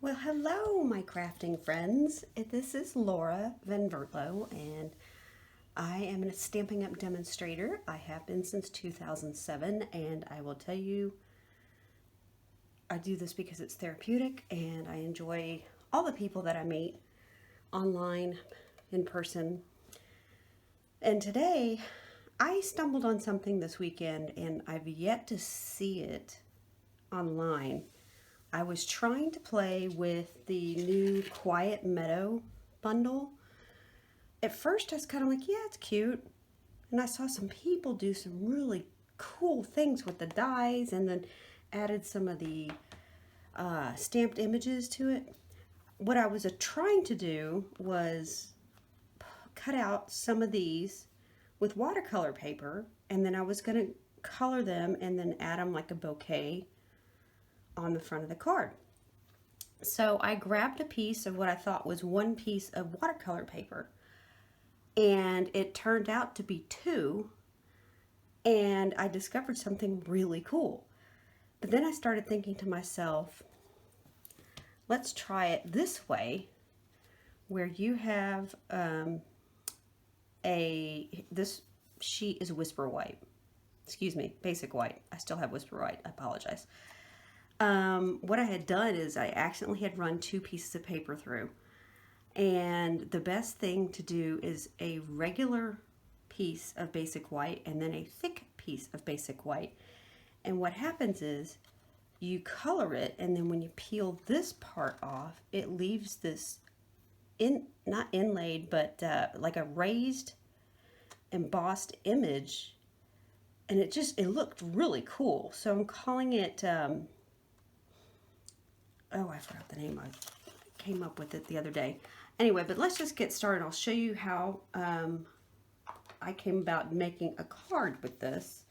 Well, hello, my crafting friends. This is Laura Van Vertlo, and I am a Stampin' Up! Demonstrator. I have been since 2007, and I will tell you, I do this because it's therapeutic, and I enjoy all the people that I meet online, in person. And today, I stumbled on something this weekend, and I've yet to see it online. I was trying to play with the new Quiet Meadow bundle. At first I was kind of like, yeah, it's cute. And I saw some people do some really cool things with the dies and then added some of the stamped images to it. What I was trying to do was cut out some of these with watercolor paper, and then I was going to color them and then add them like a bouquet on the front of the card. So I grabbed a piece of what I thought was one piece of watercolor paper, and it turned out to be two, and I discovered something really cool. But then I started thinking to myself, let's try it this way, where you have this sheet is Whisper White. Excuse me, Basic White. I still have Whisper White. I apologize. What I had done is I accidentally had run two pieces of paper through. And the best thing to do is a regular piece of Basic White and then a thick piece of Basic White. And what happens is you color it, and then when you peel this part off, it leaves this, not inlaid, but like a raised, embossed image. And it looked really cool. So I'm calling it, oh, I forgot the name. I came up with it the other day. Anyway, but let's just get started. I'll show you how I came about making a card with this.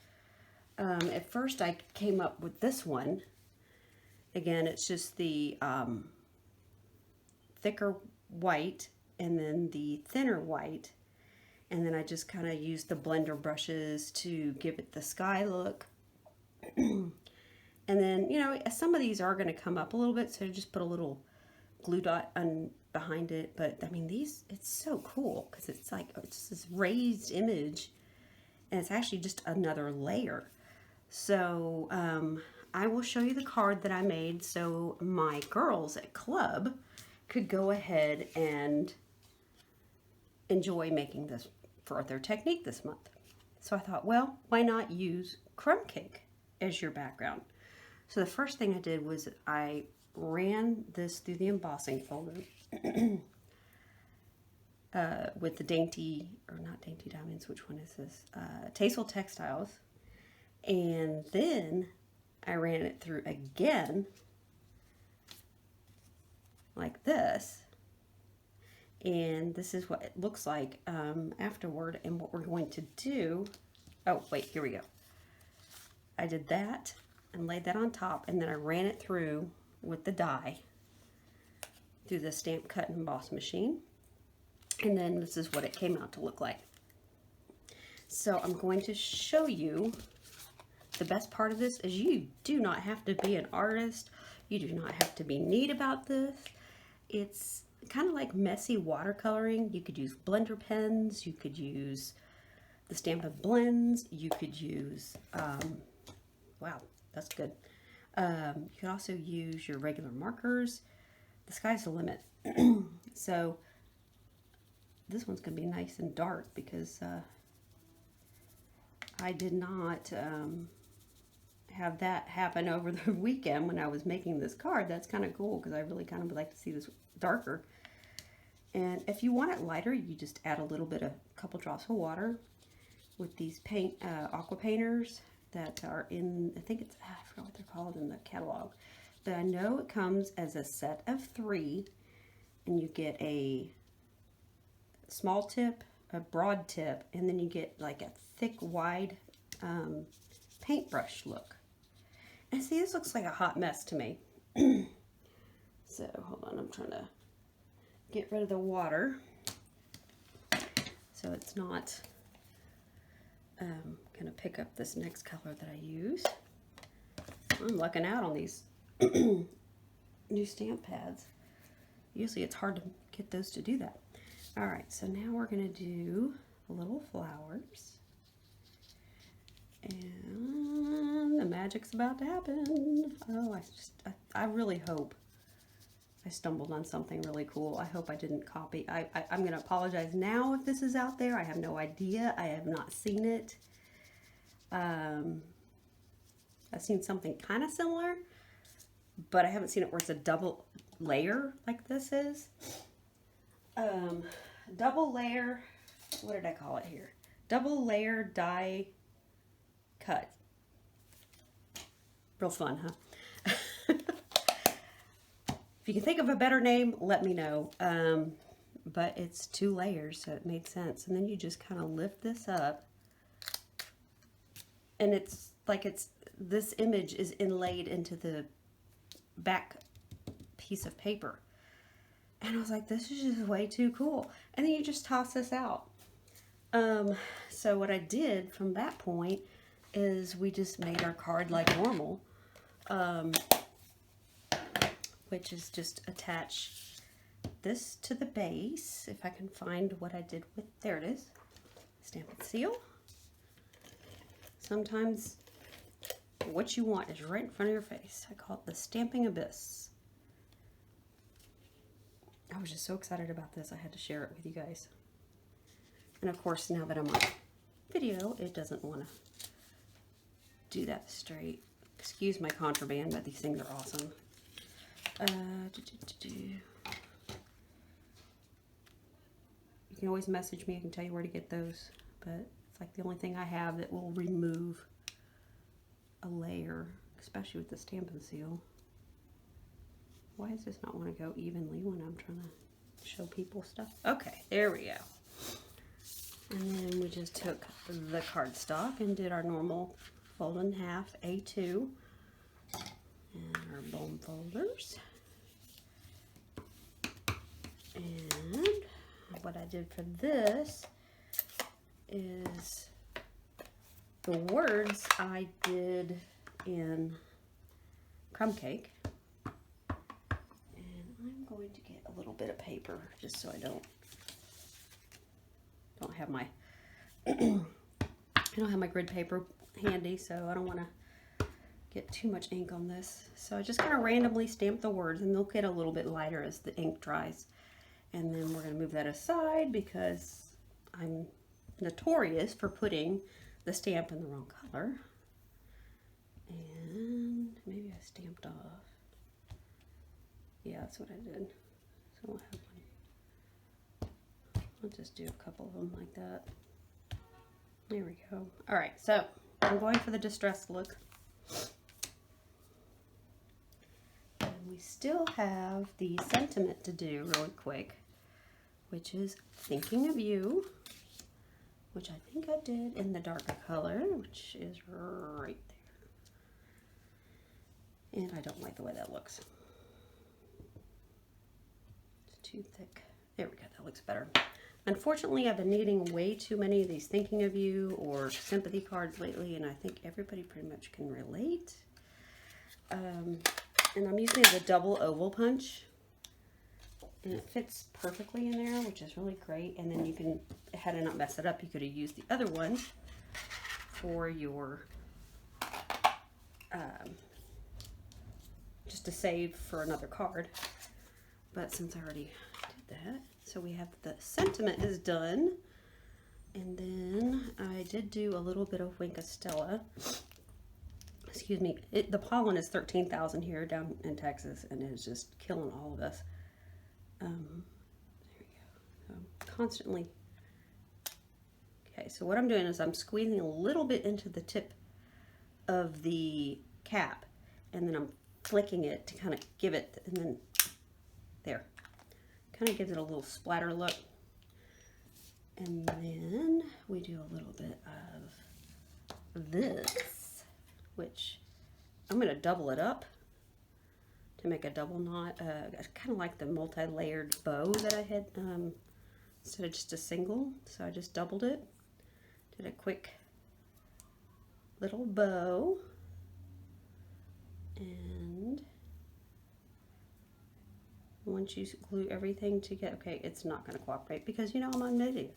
At first, I came up with this one. Again, it's just the thicker white and then the thinner white. And then I just kind of used the blender brushes to give it the sky look. And then, you know, some of these are going to come up a little bit, so just put a little glue dot behind it. But, I mean, it's so cool because it's like, it's this raised image, and it's actually just another layer. So, I will show you the card that I made so my girls at club could go ahead and enjoy making this for their technique this month. So I thought, well, why not use crumb cake as your background? So the first thing I did was I ran this through the embossing folder with the Dainty, or not Dainty Diamonds, which one is this? Tasteful Textiles. And then I ran it through again like this. And this is what it looks like afterward. And what we're going to do, oh wait, here we go. I did that and laid that on top, and then I ran it through with the die through the stamp cut and emboss machine. And then this is what it came out to look like. So I'm going to show you the best part of this is you do not have to be an artist. You do not have to be neat about this. It's kind of like messy watercoloring. You could use blender pens. You could use the Stampin' Blends. You could use, wow, that's good. You could also use your regular markers. The sky's the limit. So this one's going to be nice and dark because I did not have that happen over the weekend when I was making this card. That's kind of cool because I really kind of would like to see this darker. And if you want it lighter, you just add a couple drops of water with these aqua painters that are in, I think it's, I forgot what they're called in the catalog, but I know it comes as a set of 3, and you get a small tip, a broad tip, and then you get like a thick, wide paintbrush look. And see, this looks like a hot mess to me. So, hold on, I'm trying to get rid of the water so it's not going to pick up this next color that I use. I'm lucking out on these new stamp pads. Usually it's hard to get those to do that. All right, so now we're gonna do little flowers. And the magic's about to happen. Oh, I really hope I stumbled on something really cool. I hope I didn't copy. I'm going to apologize now if this is out there. I have no idea. I have not seen it. I've seen something kind of similar, but I haven't seen it where it's a double layer like this is. Double layer, what did I call it here? Double layer die cut. Real fun, huh? If you can think of a better name, let me know. But it's 2 layers, so it made sense. And then you just kind of lift this up. And it's like this image is inlaid into the back piece of paper. And I was like, this is just way too cool. And then you just toss this out. So what I did from that point is we just made our card like normal. Which is just attach this to the base. If I can find what I did with, there it is. Stamp and seal. Sometimes what you want is right in front of your face. I call it the stamping abyss. I was just so excited about this, I had to share it with you guys. And of course, now that I'm on video, it doesn't want to do that straight. Excuse my contraband, but these things are awesome. You can always message me, I can tell you where to get those, but it's like the only thing I have that will remove a layer, especially with the stamp and seal. Why does this not want to go evenly when I'm trying to show people stuff? Okay, there we go. And then we just took the cardstock and did our normal fold in half A2 and our bone folders. And what I did for this is the words I did in crumb cake. And I'm going to get a little bit of paper just so I don't have my I don't have my grid paper handy, so I don't want to get too much ink on this. So I just kind of randomly stamp the words, and they'll get a little bit lighter as the ink dries. And then we're going to move that aside because I'm notorious for putting the stamp in the wrong color. And maybe I stamped off. Yeah, that's what I did. So I'll just do a couple of them like that. There we go. All right, so I'm going for the distressed look. And we still have the sentiment to do really quick, which is thinking of you, which I think I did in the darker color, which is right there. And I don't like the way that looks. It's too thick. There we go, that looks better. Unfortunately, I've been needing way too many of these thinking of you or sympathy cards lately, and I think everybody pretty much can relate. And I'm using the double oval punch, and it fits perfectly in there, which is really great. And then you can, had I not messed it up, you could have used the other one for your, just to save for another card. But since I already did that, so we have the sentiment is done. And then I did do a little bit of Wink of Stella. Excuse me, the pollen is 13,000 here down in Texas, and it is just killing all of us. There we go. So constantly. Okay, so what I'm doing is I'm squeezing a little bit into the tip of the cap, and then I'm flicking it to kind of give it, and then there. Kind of gives it a little splatter look. And then we do a little bit of this, which I'm going to double it up to make a double knot. I kind of like the multi-layered bow that I had instead of just a single. So I just doubled it, did a quick little bow, and once you glue everything together, okay, it's not going to cooperate because you know I'm on video.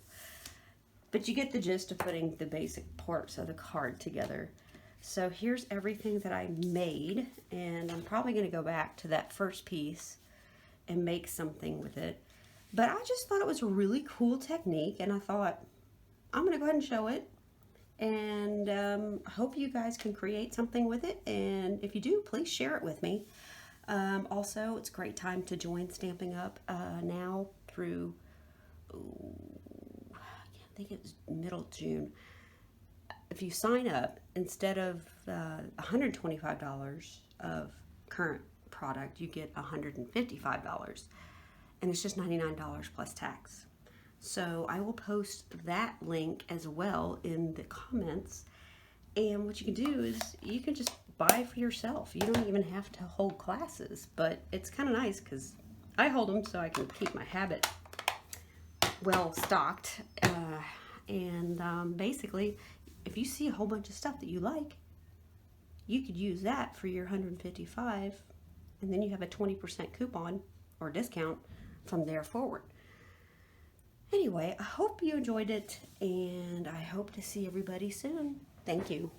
But you get the gist of putting the basic parts of the card together. So here's everything that I made, and I'm probably going to go back to that first piece and make something with it. But I just thought it was a really cool technique, and I thought I'm going to go ahead and show it. And I hope you guys can create something with it, and if you do, please share it with me. Also, it's a great time to join Stampin' Up! Now through, I think it's middle June. If you sign up, instead of $125 of current product, you get $155, and it's just $99 plus tax. So I will post that link as well in the comments, and what you can do is you can just buy for yourself. You don't even have to hold classes, but it's kind of nice because I hold them so I can keep my habit well stocked. Basically, if you see a whole bunch of stuff that you like, you could use that for your $155, and then you have a 20% coupon or discount from there forward. Anyway, I hope you enjoyed it, and I hope to see everybody soon. Thank you.